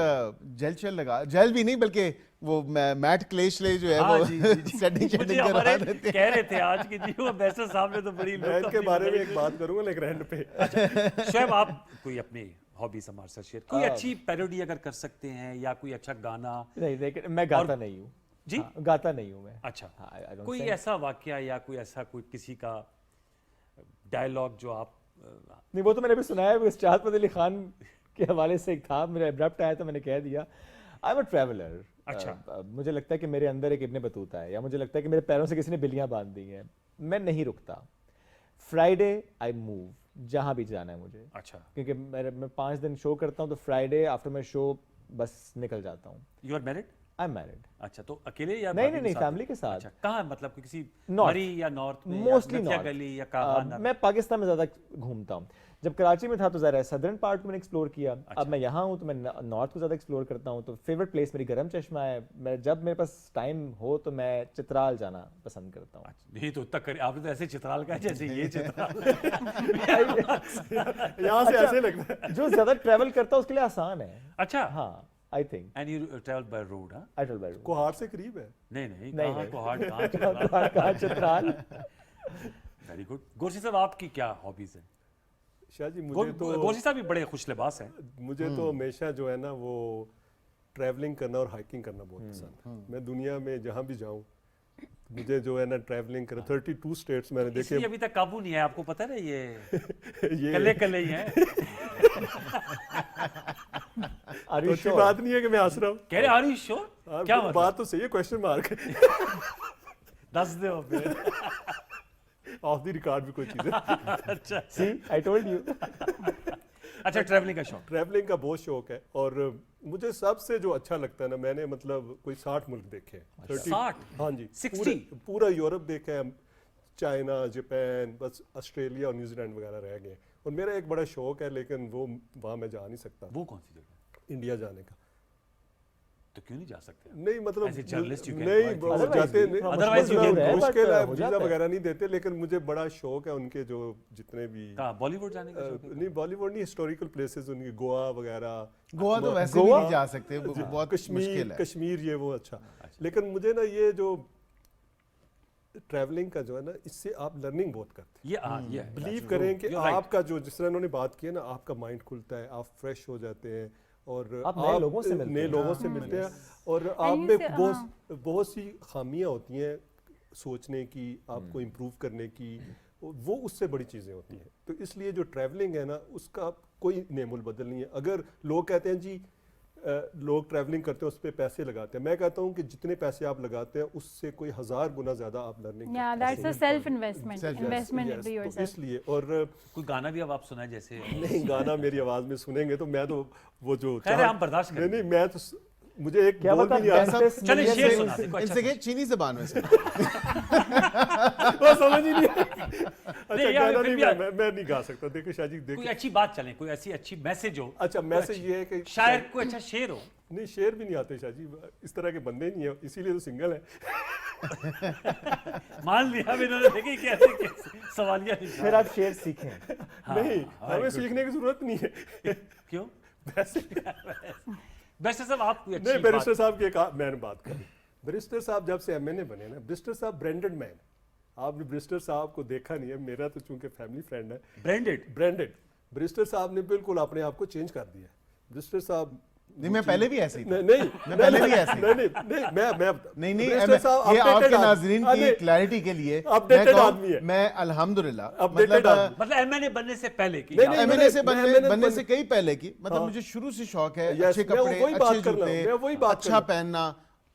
جیل شیل لگا, جیل بھی نہیں بلکہ وہ میٹ کلیش لے جو ہے وہ سیٹنگ شیٹنگ کرا دیتے ہیں. کہہ رہے تھے آج کے جی وہ بیسر صاحب نے تو بڑی میں کے بارے میں ایک بات کروں گا لیکن اینڈ پہ. شعیب آپ کوئی اپنی ہابیز ہمارے ساتھ شیئر, کوئی اچھی پیروڈی اگر کر سکتے ہیں یا کوئی اچھا گانا؟ نہیں لیکن میں گاتا نہیں ہوں جی گاتا نہیں ہوں میں. اچھا, کوئی ایسا واقعہ یا کوئی ایسا کوئی کسی کا ڈائلاگ جو آپ نہیں وہ تو میں نے بھی سنا ہے, اسٹاد فتح علی خان کے حوالے سے ایک تھا, میرا ابرپٹ آیا تو میں نے کہہ دیا آئی ایم اے ٹریولر. اچھا, مجھے لگتا ہے کہ میرے اندر ایک ابن بطوطہ ہے, یا مجھے لگتا ہے کہ میرے پیروں سے کسی نے بلیاں باندھ دی ہیں, میں نہیں رکتا. فرائیڈے آئی موو, جہاں بھی جانا ہے مجھے. اچھا, کیونکہ میں 5 دن شو کرتا ہوں تو فرائیڈے آفٹر میں شو بس نکل جاتا ہوں. You are married? I am married. اچھا, تو اکیلے یا نہیں فیملی کے ساتھ. اچھا, کہاں مطلب کسی مری یا نارتھ میں, موسٹلی گلی یا کہاں؟ میں پاکستان میں زیادہ گھومتا ہوں. جب کراچی میں تھا تو ذرا صدرن پارٹ میں نے ایکسپلور کیا, اب میں یہاں ہوں تو میں نارتھ کو زیادہ ایکسپلور کرتا ہوں. تو فیوریٹ پلیس میری گرم چشمہ ہے. میں جب میرے پاس ٹائم ہو تو میں چترال جانا پسند کرتا ہوں. نہیں تو آپ نے تو ایسے چترال کہا جیسے یہ چترال یہاں سے ایسے لگتا ہے. جو زیادہ ٹریول کرتا ہے اس کے لیے آسان ہے. اچا ہاں I think. And you travel by road? ہاں, I travel by road. Kohat سے قریب ہے. نہیں کہاں کوہاٹ, کہاں چترال. Very good. گورسی صاحب آپ کی کیا ہابیز ہیں؟ شاہ جی مجھے تو گورسی صاحب بھی بڑے خوش لباس ہیں. مجھے تو ہمیشہ جو ہے نا وہ ٹریولنگ کرنا اور ہائکنگ کرنا بہت پسند ہے. میں دنیا میں جہاں بھی جاؤں مجھے جو ہے نا ٹریولنگ کرنا. 32 اسٹیٹس میں نے دیکھے. ابھی تک قابو نہیں ہے, آپ کو پتہ ہے یہ کلے ہی ہیں. اچھی بات نہیں ہے کہ میں ہنس رہا ہوں. کہہ رہے آر یو شور؟ کیا بات تو صحیح ہے, کوشچن مارک دس دو پھر آف دی ریکارڈ بھی کوئی چیز ہے. اچھا سی آئی ٹولڈ یو. اچھا, ٹریولنگ کا شوق؟ ٹریولنگ کا بہت شوق ہے, اور مجھے سب سے جو اچھا لگتا ہے نا, میں نے مطلب کوئی 60 ملک دیکھے ہیں. 60؟ ہاں جی, 60 پورا یورپ دیکھا ہے, چائنا, جاپان, بس آسٹریلیا اور نیوزی لینڈ وغیرہ رہ گئے. اور میرا ایک بڑا شوق ہے لیکن وہ وہاں میں جا نہیں سکتا. وہ کون سی جگہ؟ انڈیا جانے کا. تو کیوں نہیں جا سکتے؟ نہیں مطلب نہیں جاتے, مشکل ہے, ویزا وغیرہ نہیں دیتے, لیکن مجھے بڑا شوق ہے ان کے جو جتنے بھی. بالی ووڈ جانے کا؟ نہیں بالی ووڈ نہیں, ہسٹوریکل پلیسز ان کی, گوا وغیرہ. گوا تو ویسے بھی نہیں جا سکتے, بہت مشکل ہے. کشمیر یہ وہ اچھا. لیکن مجھے نا یہ جو ٹریولنگ کا جو ہے نا, اس سے آپ لرننگ بہت کرتے ہیں. بلیو کریں کہ آپ کا جو جس طرح انہوں نے بات کی ہے نا, آپ کا مائنڈ کھلتا ہے, آپ فریش ہو جاتے ہیں, اور آپ نئے لوگوں سے ملتے ہیں, اور آپ میں بہت سی خامیاں ہوتی ہیں سوچنے کی, آپ کو امپروو کرنے کی, وہ اس سے بڑی چیزیں ہوتی ہیں. تو اس لیے جو ٹریولنگ ہے نا, اس کا کوئی نعم البدل نہیں ہے. اگر لوگ کہتے ہیں جی لوگ ٹریولنگ کرتے ہیں اس پہ پیسے لگاتے ہیں, میں کہتا ہوں کہ جتنے پیسے آپ لگاتے ہیں اس سے کوئی 1000 گنا زیادہ آپ لرننگ. اس لیے. اور کوئی گانا بھی اب آپ سنائیں جیسے؟ نہیں, گانا میری آواز میں سنیں گے تو میں تو وہ جو ہم برداشت کریں. نہیں میں تو مجھے ایک بول بھی نہیں آتا. چلیں شعر سنا دیں. ان سے کہ چینی زبان میں سے وہ سمجھ ہی نہیں. اچھا گانا نہیں, میں نہیں گا سکتا. دیکھیں شاہ جی, دیکھیں کوئی اچھی بات چلیں, کوئی ایسی اچھی میسج ہو. اچھا میسج یہ ہے کہ شاعر کوئی اچھا شعر ہو. نہیں شعر بھی نہیں آتے شاہ جی, اس طرح کے بندے نہیں ہیں, اسی لیے تو سنگل ہے. مان لیا انہوں نے, دیکھیں کیسے سوالیہ. پھر آپ شعر سیکھیں. نہیں, ہمیں سیکھنے کی ضرورت نہیں ہے. کیوں؟ بیرسٹر صاحب آپ کوئی نہیں, بیرسٹر صاحب کی ایک میں نے بات کری. بیرسٹر صاحب جب سے MNA بنے نا, بیرسٹر صاحب برانڈڈ مین. آپ نے بیرسٹر صاحب کو دیکھا نہیں ہے, میرا تو چونکہ فیملی فرینڈ ہے. برانڈڈ بیرسٹر صاحب نے بالکل اپنے آپ کو چینج کر دیا. بیرسٹر صاحب نہیں, میں پہلے بھی ایسے ہی تھا. نہیں پہلے بھی ایسے نہیں, یہ آپ کے ناظرین کی کلیئرٹی کے لیے اپڈیٹڈ آدمی ہے. میں الحمدللہ مطلب MNA بننے سے پہلے کی, MNA سے بننے سے کئی پہلے کی, مطلب مجھے شروع سے شوق ہے اچھے کپڑے, اچھے جوتے, اچھا پہننا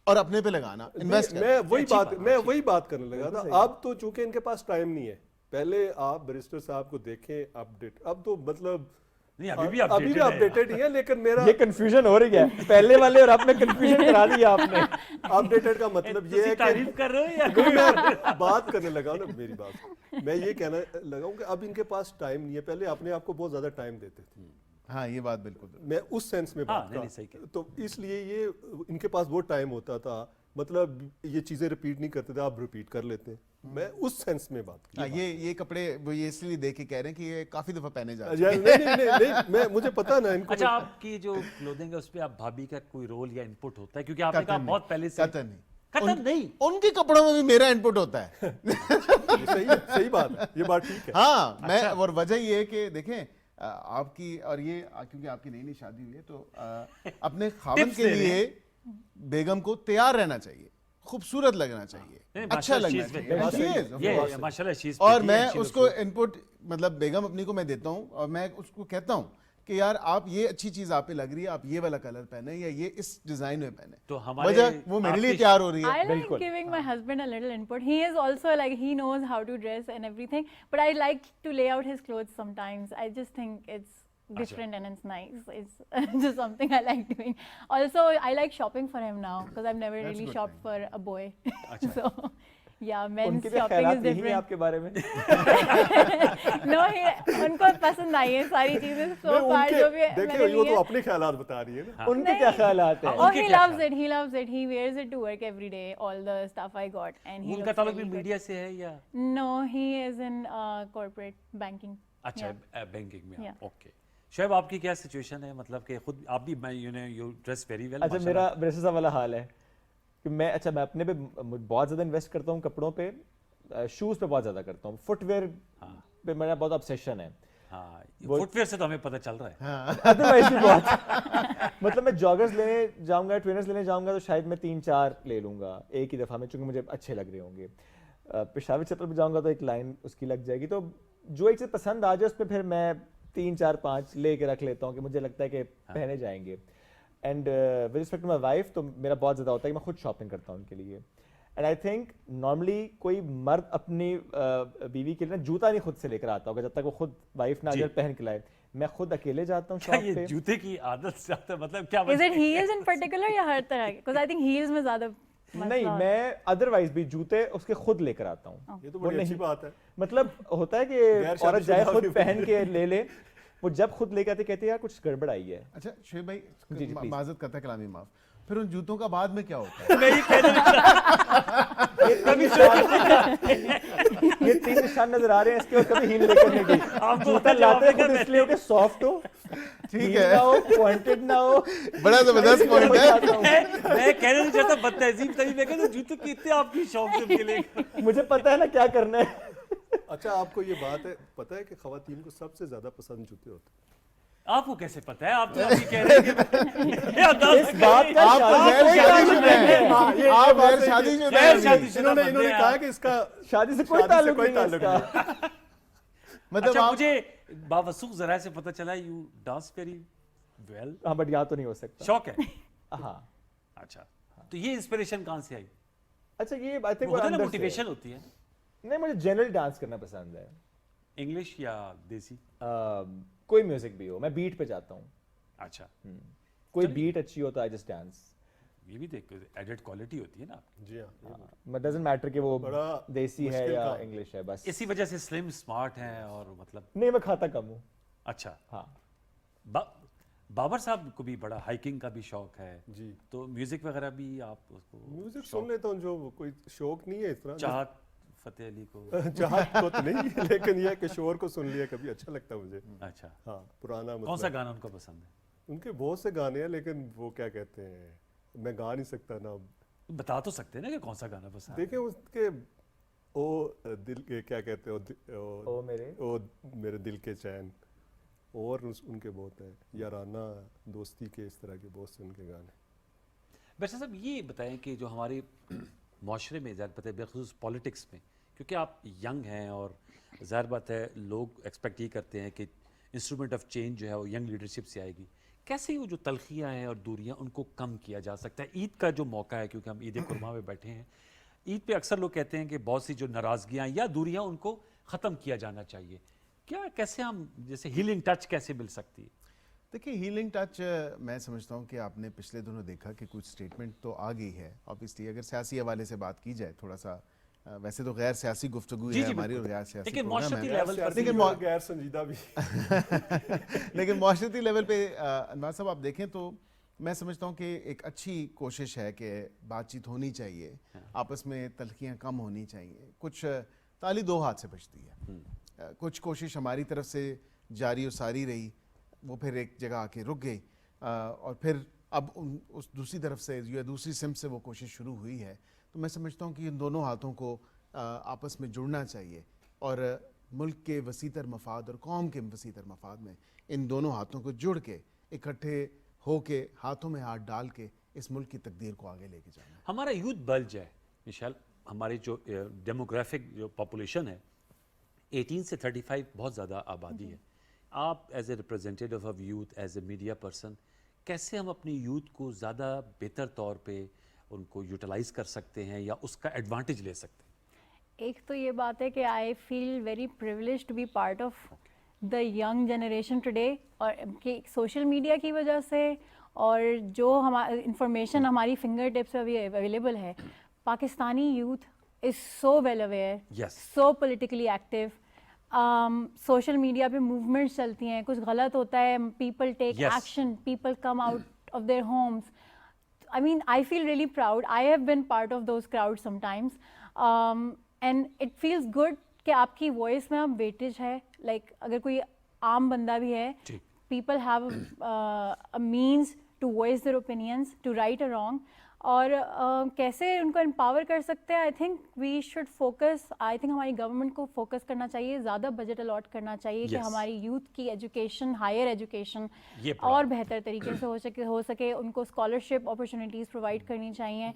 اور اپنے پہ لگانا, انویسٹ کرنا. میں وہی بات کرنے لگا تھا. اب تو چونکہ ان کے پاس ٹائم نہیں ہے, پہلے آپ بیرسٹر صاحب کو دیکھیں اپڈیٹ. اب تو مطلب ابھی بھی اپڈیٹڈ ہی ہے, لیکن میرا یہ کنفیوژن ہو رہی ہے, پہلے والے اور آپ نے کنفیوژن کرا دیا. آپ نے اپڈیٹڈ کا مطلب یہ ہے کہ تعریف کر رہے ہو یا بات کرنے لگا نا, میری بات میں یہ کہنا لگا ہوں کہ اب ان کے پاس ٹائم نہیں ہے. پہلے اپنے آپ کو بہت زیادہ ٹائم دیتے تھے. ہاں یہ بات بالکل, میں اس سینس میں بات کر, تو اس لیے یہ ان کے پاس وہ ٹائم ہوتا تھا مطلب یہ چیزیں ریپیٹ نہیں کرتے تھے, آپ ریپیٹ کر لیتے ہیں. میں اس سینس میں بات کی. یہ کپڑے وہ یہ اس لیے دیکھ کے کہہ رہے ہیں کہ یہ کافی دفعہ پہنے جا نہیں, میں مجھے پتا نا ان کو. اچھا, آپ کی جو کلودنگ ہے اس پہ آپ بھابھی کا کوئی رول یا انپٹ ہوتا ہے؟ کیونکہ آپ نے کہا بہت پہلے سے. قطن نہیں, ان کے کپڑوں میں بھی میرا انپٹ ہوتا ہے. صحیح بات ہے, یہ بات ٹھیک ہے. ہاں, میں اور وجہ یہ ہے کہ دیکھیں آپ کی, اور یہ کیونکہ آپ کی نئی شادی ہوئی ہے تو اپنے خاوند کے لیے بیگم کو تیار رہنا چاہیے, خوبصورت لگنا چاہیے, اچھا لگنا چاہیے. اور میں اس کو انپٹ مطلب بیگم اپنی کو میں دیتا ہوں, اور میں اس کو کہتا ہوں کہ یار آپ یہ اچھی چیز آپ پہ لگ رہی ہے, آپ یہ والا کلر پہنے یا یہ اس ڈیزائن میں پہنے. تو وجہ وہ میرے لیے تیار ہو رہی ہے. I like giving my husband a little input. He is also like, he knows how to dress and everything, but I like to lay out his clothes sometimes. I just think it's different and it's nice. It's just something I like doing. Also, I like shopping for him now because I've never really shopped for a boy. So, yeah, men's shopping is different. آپ کے بارے میں No, ان کو پسند آئی ہیں ساری چیزیں so far جو بھی دیکھیں, وہ تو اپنے خیالات بتا رہی ہے نا. ان کے کیا خیالات ہیں؟ Oh, he loves it. He loves it. He wears it to work every day. All the stuff I got, and he. ان کا تعلق بھی میڈیا سے ہے یا؟ No, he is in corporate banking. اچھا, بینکنگ میں. اوکے. شعیب, آپ کی کیا سچویشن ہے, مطلب کہ خود آپ بھی یو ڈریس ویری ویل. اچھا, میرا برسا والا حال ہے کہ میں اپنے پہ بہت زیادہ انویسٹ کرتا ہوں, کپڑوں پہ, شوز پہ بہت زیادہ کرتا ہوں, فٹ ویئر پہ میرا بہت obsession ہے. ہاں, فٹ ویئر سے تو ہمیں پتہ چل رہا ہے. ادروائز بھی بہت, مطلب میں جاگرز لینے جاؤں گا, ٹرینرز لینے جاؤں گا تو شاید میں 3-4 لے لوں گا ایک ہی دفعہ میں, چونکہ مجھے اچھے لگ رہے ہوں گے. پشاور چپل پہ جاؤں گا تو ایک لائن اس کی لگ جائے گی, تو جو ایک چیز پسند آ جائے اس پہ پھر میں 3-4-5 لے کے رکھ لیتا ہوں کہ مجھے لگتا ہے کہ پہنے جائیں گے. And with respect to my wife, تو میرا بہت زیادہ ہوتا ہے کہ میں خود شاپنگ کرتا ہوں ان کے لیے. اینڈ آئی تھنک نارملی کوئی مرد اپنی بیوی کے لیے جوتا نہیں خود سے لے کر آتا ہوگا جب تک وہ خود وائف نہ جب پہن کے لائے. میں خود اکیلے جاتا ہوں شاپ پہ. جوتے کی عادت سے آتا ہے, مطلب کیا Is it heels in particular یا ہر طرح کے؟ Because I think heels میں زیادہ نہیں, میں ادروائز بھی جوتے اس کے خود لے کر آتا ہوں. یہ تو بڑی اچھی بات ہے. مطلب ہوتا ہے کہ عورت جائے خود پہن کے لے لے, وہ جب خود لے کے آتے کہتے ہیں یار کچھ گڑبڑ آئی ہے. اچھا شعیب بھائی, معذرت کرتا ہے کلامی معاف, پھر ان جوتوں کا بعد میں کیا ہوتا ہے؟ یہ 3 نشان نظر آ رہے ہیں اس کے, اور کبھی ہیل لے کرنے کی. جوتا لاتے ہیں خود اس لیے کہ سافٹ ہو, ٹھیک ہے, نہ ہو, پوائنٹڈ نہ ہو. بڑا زبردست پوائنٹ ہے. میں کہنا نہیں چاہتا بد تہذیب طریقے میں کہ تو جوتے کتنے آپ کی شوق سے ملے. مجھے پتا ہے نا کیا کرنا ہے. اچھا, آپ کو یہ بات ہے پتہ ہے کہ خواتین کو سب سے زیادہ پسند جوتے ہوتے ہیں؟ آپ کو کیسے پتا ہے؟ آپ تو ابھی کہہ رہے ہیں کہ اس بات کا آپ غیر شادی شدہ ہیں. انہوں نے کہا کہ اس کا شادی سے کوئی تعلق نہیں ہے. مطلب مجھے باوسوخ ذرائع سے پتہ چلا یو ڈانس ویری ویل. ہاں, بٹ یاد تو نہیں ہو سکتا. شوق ہے. ہاں, اچھا, تو یہ انسپریشن کہاں سے آئی؟ اچھا, یہ آئی تھنک موٹیویشن ہوتی ہے. نہیں, مجھے جنرل ڈانس کرنا پسند ہے. انگلش یا دیسی؟ کوئی میوزک بھی ہو, میں بیٹ پہ جاتا ہوں. اچھا, کوئی بیٹ اچھی ہو تو آئی جسٹ ڈانس. یہ بھی دیکھ ایڈڈ کوالٹی ہوتی ہے نا. جی ہاں, بٹ ڈزنٹ میٹر کہ وہ دیسی ہے یا انگلش ہے, بس اسی وجہ سے سلم اسمارٹ ہیں. اور مطلب نہیں, میں کھاتا کم ہوں. اچھا, ہاں. بابر صاحب کو بھی بڑا ہائکنگ کا بھی شوق ہے جی, تو میوزک وغیرہ بھی آپ اس کو؟ میوزک سن لیتا ہوں, جو کوئی شوق نہیں ہے اس طرح. چاہت فتح علی کو؟ چاہت کو تو نہیں, لیکن یہ کہ شور کو سن لیا کبھی, اچھا لگتا ہے مجھے. اچھا, ہاں, پرانا. کون سا گانا ان کو پسند ہے؟ ان کے بہت سے گانے ہیں, لیکن وہ کیا کہتے ہیں, میں گا نہیں سکتا نا. بتا تو سکتے ہیں نا کہ کون سا گانا پسند ہے. دیکھیں اس کے او دل کے کیا کہتے ہیں, او میرے دل کے چین, اور ان کے بہت ہیں, یارانہ دوستی کے, اس طرح کے بہت سے ان کے گانے. بیرسا صاحب, یہ بتائیں کہ جو ہمارے معاشرے میں زیادہ پتہ ہے, بالخصوص پالیٹکس میں, کیونکہ آپ ینگ ہیں اور ظاہر بات ہے لوگ ایکسپیکٹ یہ کرتے ہیں کہ انسٹرومنٹ آف چینج جو ہے وہ ینگ لیڈرشپ سے آئے گی. کیسے وہ جو تلخیاں ہیں اور دوریاں ان کو کم کیا جا سکتا ہے؟ عید کا جو موقع ہے, کیونکہ ہم عید قرباں میں بیٹھے ہیں, عید پہ اکثر لوگ کہتے ہیں کہ بہت سی جو ناراضگیاں یا دوریاں ان کو ختم کیا جانا چاہیے. کیا کیسے ہم جیسے ہیلنگ ٹچ کیسے مل سکتی ہے؟ دیکھیے, ہیلنگ ٹچ میں سمجھتا ہوں کہ آپ نے پچھلے دنوں دیکھا کہ کچھ اسٹیٹمنٹ تو آ گئی ہے. آبویسلی اگر سیاسی حوالے سے بات کی جائے تھوڑا سا, ویسے تو غیر سیاسی گفتگو ہے ہماری اور غیر سیاسی پروگرام ہے, لیکن غیر سنجیدہ بھی. لیکن معاشرتی لیول پہ انوار صاحب آپ دیکھیں تو میں سمجھتا ہوں کہ ایک اچھی کوشش ہے کہ بات چیت ہونی چاہیے, آپس میں تلخیاں کم ہونی چاہیے. کچھ تالی دو ہاتھ سے بجتی ہے, کچھ کوشش ہماری طرف سے جاری و ساری رہی, وہ پھر ایک جگہ آ کے رک گئی, اور پھر اب اس دوسری طرف سے یا دوسری سمت سے وہ کوشش شروع ہوئی ہے. تو میں سمجھتا ہوں کہ ان دونوں ہاتھوں کو آپس میں جڑنا چاہیے, اور ملک کے وسیع تر مفاد اور قوم کے وسیع تر مفاد میں ان دونوں ہاتھوں کو جڑ کے اکٹھے ہو کے ہاتھوں میں ہاتھ ڈال کے اس ملک کی تقدیر کو آگے لے کے جانا ہے. ہمارا یوتھ بلج ہے مشال, ہماری جو ڈیموگرافک جو پاپولیشن ہے 18 سے 35 بہت زیادہ آبادی ہے. آپ as a representative of youth, as a media person, کیسے ہم اپنی یوتھ کو زیادہ بہتر طور پہ ان کو یوٹیلائز کر سکتے ہیں یا اس کا ایڈوانٹیج لے سکتے ہیں؟ ایک تو یہ بات ہے کہ I feel very privilege to be part of the young generation today, اور کہ سوشل میڈیا کی وجہ سے اور جو انفارمیشن ہماری فنگر ٹپس پہ ابھی اویلیبل ہے, Pakistani youth is so well aware, so politically active. Social media پہ موومنٹس چلتی ہیں, کچھ غلط ہوتا ہے, people take action, people come out of their homes. I mean, I feel really proud. I have been part of those crowds sometimes. And it feels good کہ آپ کی وائس میں اب ویٹیج ہے. لائک اگر کوئی عام بندہ بھی ہے, people have a means to voice their opinions, to right or wrong. اور کیسے ان کو امپاور کر سکتے ہیں, I think we should focus. I think ہماری گورنمنٹ کو فوکس کرنا چاہیے, زیادہ بجٹ الاٹ کرنا چاہیے کہ ہماری یوتھ کی ایجوکیشن, ہائر ایجوکیشن اور بہتر طریقے سے ہو سکے. ان کو اسکالرشپ اپرچونیٹیز پرووائڈ کرنی چاہیے.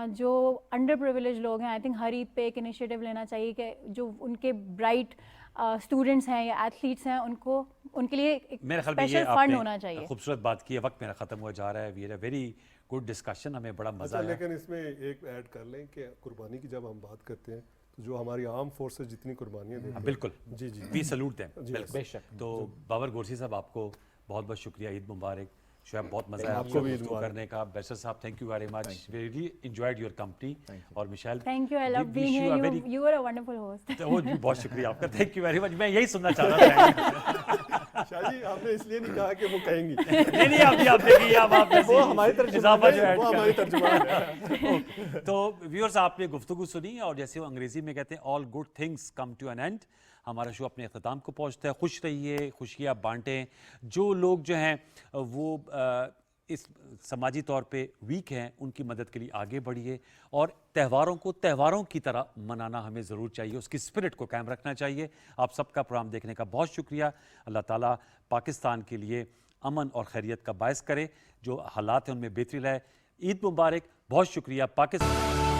جو انڈر پریویلیج لوگ ہیں, آئی تھنک ہر عید پہ ایک انیشیٹو لینا چاہیے کہ جو ان کے برائٹ اسٹوڈنٹس ہیں یا ایتھلیٹس ہیں, ان کے لیے ایک اسپیشل فنڈ ہونا چاہیے. خوبصورت بات کی ہے, وقت میرا ختم ہوا جا رہا ہے. We are a very good discussion, ہمیں بڑا مزہ آیا. لیکن اس میں ایک ایڈ کر لیں کہ قربانی کی جب ہم بات کرتے ہیں تو جو ہماری عام فورسز جتنی قربانیاں دیتی ہیں, بالکل جی جی وی سلوٹ دیم. بے شک. تو بابر گورسی صاحب, آپ کو بہت بہت شکریہ, عید مبارک. شعیب, بہت مزہ آیا آپ کو بھی گفتگو کرنے کا. بیشر صاحب, thank you very much, we really enjoyed your company. اور Mishal, thank you, I love being here, you are a wonderful host. بہت شکریہ آپ کا, تھینک یو ویری مچ. میں یہی سننا چاہ رہا تھا. شاہ جی, آپ نے اس لیے نہیں کہا کہ وہ کہیں گی. نہیں, ابھی آپ دیکھیے, اب آپ وہ ہماری طرف اضافہ جو ایڈ وہ کر ہماری ترجمان ہے. تو ویورز, آپ نے گفتگو سنی, اور جیسے وہ انگریزی میں کہتے ہیں all good things come to an end. ہمارا شو اپنے اختتام کو پہنچتا ہے. خوش رہیے, خوشیاں بانٹیں. جو لوگ جو ہیں وہ اس سماجی طور پہ ویک ہیں, ان کی مدد کے لیے آگے بڑھیے, اور تہواروں کو تہواروں کی طرح منانا ہمیں ضرور چاہیے, اس کی اسپرٹ کو قائم رکھنا چاہیے. آپ سب کا پروگرام دیکھنے کا بہت شکریہ. اللہ تعالیٰ پاکستان کے لیے امن اور خیریت کا باعث کرے, جو حالات ہیں ان میں بہتری لائے. عید مبارک, بہت شکریہ. پاکستان